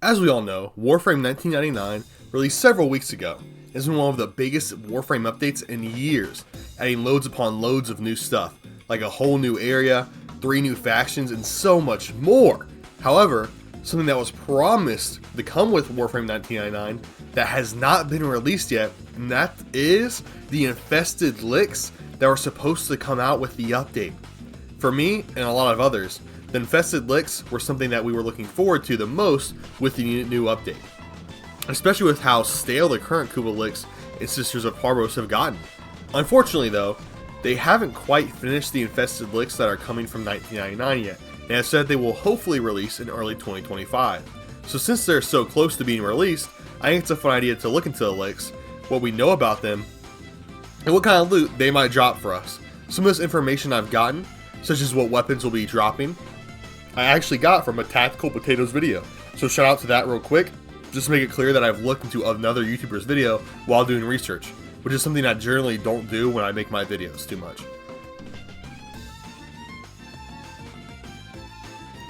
As we all know, Warframe 1999 released several weeks ago. It's been one of the biggest Warframe updates in years, adding loads upon loads of new stuff, like a whole new area, 3 new factions, and so much more. However, something that was promised to come with Warframe 1999 that has not been released yet, and that is the Infested Lichs that were supposed to come out with the update. For me, and a lot of others, the Infested Lichs were something that we were looking forward to the most with the new update. Especially with how stale the current Kuba Lichs and Sisters of Parvos have gotten. Unfortunately though, they haven't quite finished the Infested Lichs that are coming from 1999 yet, and have said they will hopefully release in early 2025. So since they're so close to being released, I think it's a fun idea to look into the Lichs, what we know about them, and what kind of loot they might drop for us. Some of this information I've gotten, such as what weapons will be dropping, I actually got from a Tactical Potatoes video, so shout out to that real quick, just to make it clear that I've looked into another YouTuber's video while doing research, which is something I generally don't do when I make my videos too much.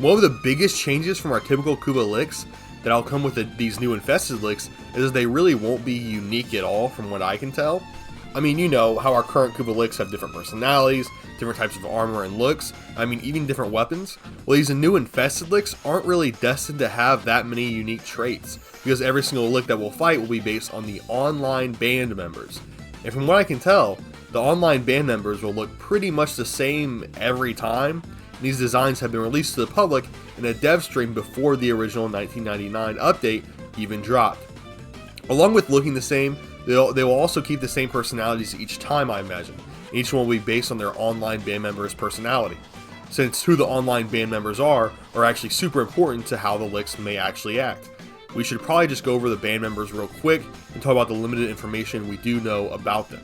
One of the biggest changes from our typical Kuba Lichs that'll come with these new Infested Lichs is they really won't be unique at all from what I can tell. I mean, you know how our current Kuba Lichs have different personalities, different types of armor and looks, I mean even different weapons. Well, these new Infested Lichs aren't really destined to have that many unique traits, because every single Lich that we'll fight will be based on the online band members. And from what I can tell, the online band members will look pretty much the same every time. These designs have been released to the public in a dev stream before the original 1999 update even dropped. Along with looking the same, they will also keep the same personalities each time, I imagine. Each one will be based on their online band member's personality, since who the online band members are actually super important to how the Lichs may actually act. We should probably just go over the band members real quick and talk about the limited information we do know about them.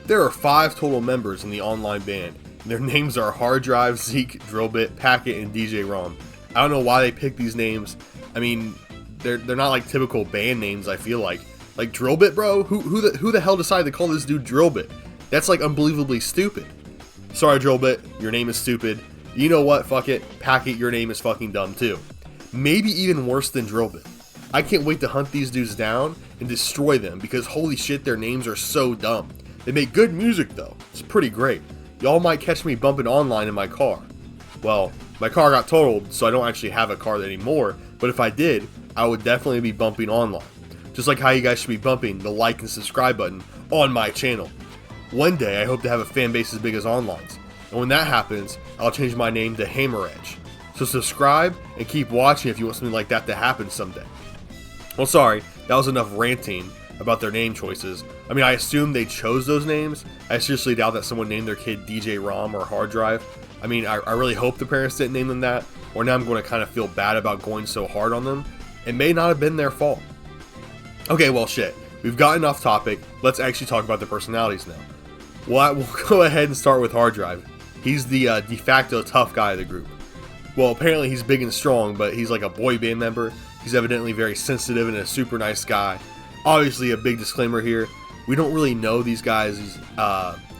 There are 5 total members in the online band. Their names are Hard Drive, Zeke, Drillbit, Packet, and DJ Rom. I don't know why they picked these names. I mean, they're not like typical band names, I feel like. Like Drillbit, bro? Who the hell decided to call this dude Drillbit? That's like unbelievably stupid. Sorry, Drillbit, your name is stupid. You know what? Fuck it. Packet, your name is fucking dumb too. Maybe even worse than Drillbit. I can't wait to hunt these dudes down and destroy them because holy shit, their names are so dumb. They make good music though. It's pretty great. Y'all might catch me bumping online in my car. Well, my car got totaled, so I don't actually have a car anymore, but if I did, I would definitely be bumping online. Just like how you guys should be bumping the like and subscribe button on my channel. One day, I hope to have a fan base as big as Online's, and when that happens, I'll change my name to Hammer Edge. So subscribe and keep watching if you want something like that to happen someday. Well, sorry, that was enough ranting about their name choices. I mean, I assume they chose those names. I seriously doubt that someone named their kid DJ Rom or Hard Drive. I mean, I really hope the parents didn't name them that, or now I'm going to kind of feel bad about going so hard on them. It may not have been their fault. Okay, well shit, we've gotten off topic. Let's actually talk about the personalities now. Well, we'll go ahead and start with Hard Drive. He's the de facto tough guy of the group. Well, apparently he's big and strong, but he's like a boy band member. He's evidently very sensitive and a super nice guy. Obviously, a big disclaimer here, we don't really know these guys'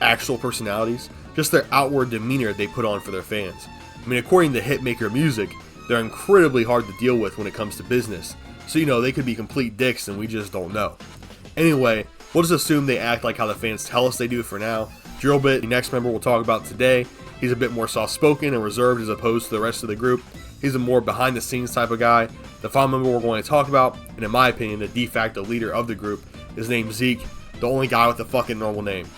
actual personalities, just their outward demeanor they put on for their fans. I mean, according to Hitmaker Music, they're incredibly hard to deal with when it comes to business, so you know, they could be complete dicks and we just don't know. Anyway, we'll just assume they act like how the fans tell us they do for now. Drillbit, the next member we'll talk about today, he's a bit more soft-spoken and reserved as opposed to the rest of the group. He's a more behind-the-scenes type of guy. The final member we're going to talk about, and in my opinion, the de facto leader of the group, is named Zeke, the only guy with a fucking normal name.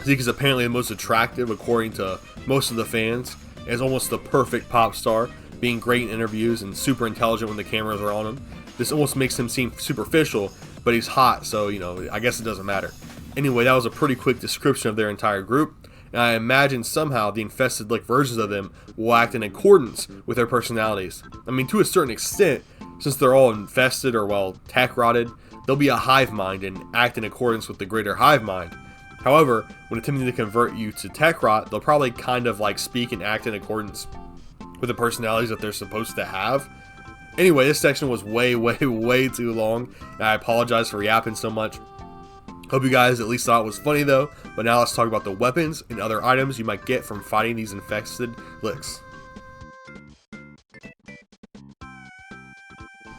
Zeke is apparently the most attractive according to most of the fans, and is almost the perfect pop star, being great in interviews and super intelligent when the cameras are on him. This almost makes him seem superficial, but he's hot, so you know, I guess it doesn't matter. Anyway, that was a pretty quick description of their entire group, and I imagine somehow the Infested Lich versions of them will act in accordance with their personalities. I mean, to a certain extent, since they're all infested or, well, tech-rotted, they'll be a hive mind and act in accordance with the greater hive mind. However, when attempting to convert you to tech rot, they'll probably kind of like speak and act in accordance with the personalities that they're supposed to have. Anyway, this section was way too long, and I apologize for yapping so much. Hope you guys at least thought it was funny though, but now let's talk about the weapons and other items you might get from fighting these Infested Lichs.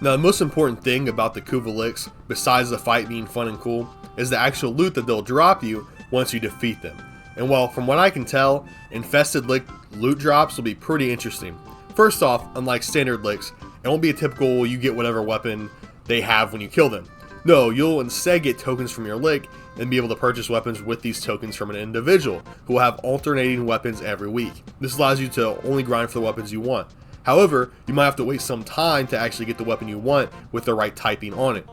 Now, the most important thing about the Kuva Lichs, besides the fight being fun and cool, is the actual loot that they'll drop you once you defeat them. And well, from what I can tell, Infested Lich loot drops will be pretty interesting. First off, unlike standard Lichs, it won't be a typical you get whatever weapon they have when you kill them. No, you'll instead get tokens from your Lich and be able to purchase weapons with these tokens from an individual who will have alternating weapons every week. This allows you to only grind for the weapons you want. However, you might have to wait some time to actually get the weapon you want with the right typing on it.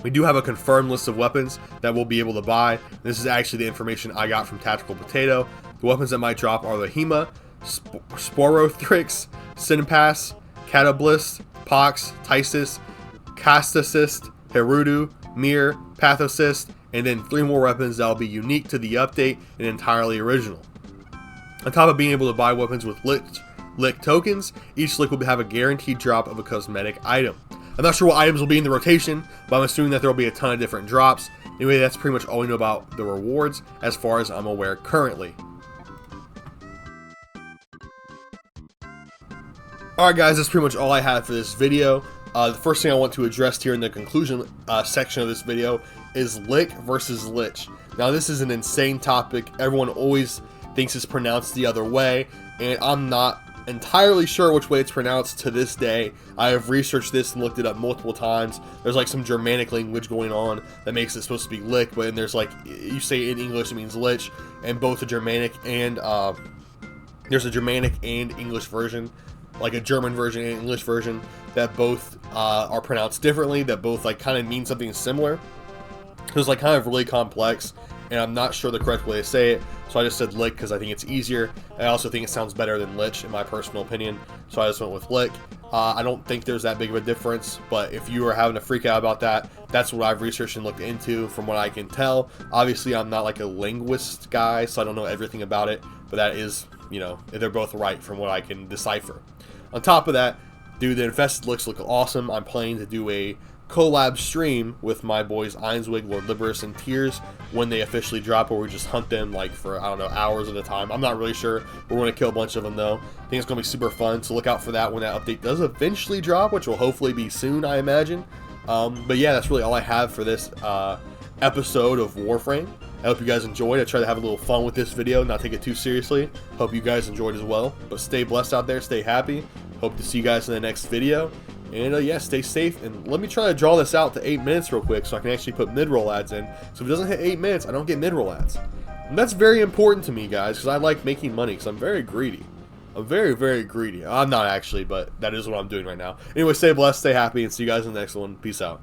We do have a confirmed list of weapons that we'll be able to buy. This is actually the information I got from Tactical Potato. The weapons that might drop are the Hema, Sporothrix, Sinpass, Catablist, Pox, Tysis, Castasist, Herudu, Mir, Pathosist, and then 3 more weapons that will be unique to the update and entirely original. On top of being able to buy weapons with Lich tokens, each Lich will have a guaranteed drop of a cosmetic item. I'm not sure what items will be in the rotation, but I'm assuming that there will be a ton of different drops. Anyway, that's pretty much all we know about the rewards as far as I'm aware currently. Alright guys, that's pretty much all I have for this video. The first thing I want to address here in the conclusion section of this video is Lich versus Lich. Now this is an insane topic. Everyone always thinks it's pronounced the other way, and I'm not entirely sure which way it's pronounced to this day. I have researched this and looked it up multiple times. There's like some Germanic language going on that makes it supposed to be Lich, but then there's like, you say in English it means Lich, and both the Germanic and there's a Germanic and English version, like a German version and English version, that both are pronounced differently, that both like kind of mean something similar. So it's like kind of really complex, and I'm not sure the correct way to say it, so I just said Lich because I think it's easier. I also think it sounds better than Lich in my personal opinion, so I just went with Lich. I don't think there's that big of a difference, but if you are having a freak out about that, that's what I've researched and looked into from what I can tell. Obviously, I'm not like a linguist guy, so I don't know everything about it, but that is, you know, they're both right from what I can decipher. On top of that, dude, the Infested Lichs look awesome. I'm planning to do a collab stream with my boys Einswig, Lord Liberus, and Tears when they officially drop, where we just hunt them like for, I don't know, hours at a time. I'm not really sure. We're going to kill a bunch of them though. I think it's going to be super fun, so look out for that when that update does eventually drop, which will hopefully be soon, I imagine. But yeah, that's really all I have for this episode of Warframe. I hope you guys enjoyed. I tried to have a little fun with this video, not take it too seriously. Hope you guys enjoyed as well. But stay blessed out there, stay happy. Hope to see you guys in the next video. And yeah, stay safe. And let me try to draw this out to 8 minutes real quick so I can actually put mid-roll ads in. So if it doesn't hit 8 minutes, I don't get mid-roll ads. And that's very important to me, guys, because I like making money, because I'm very greedy. I'm very, very greedy. I'm not actually, but that is what I'm doing right now. Anyway, stay blessed, stay happy, and see you guys in the next one. Peace out.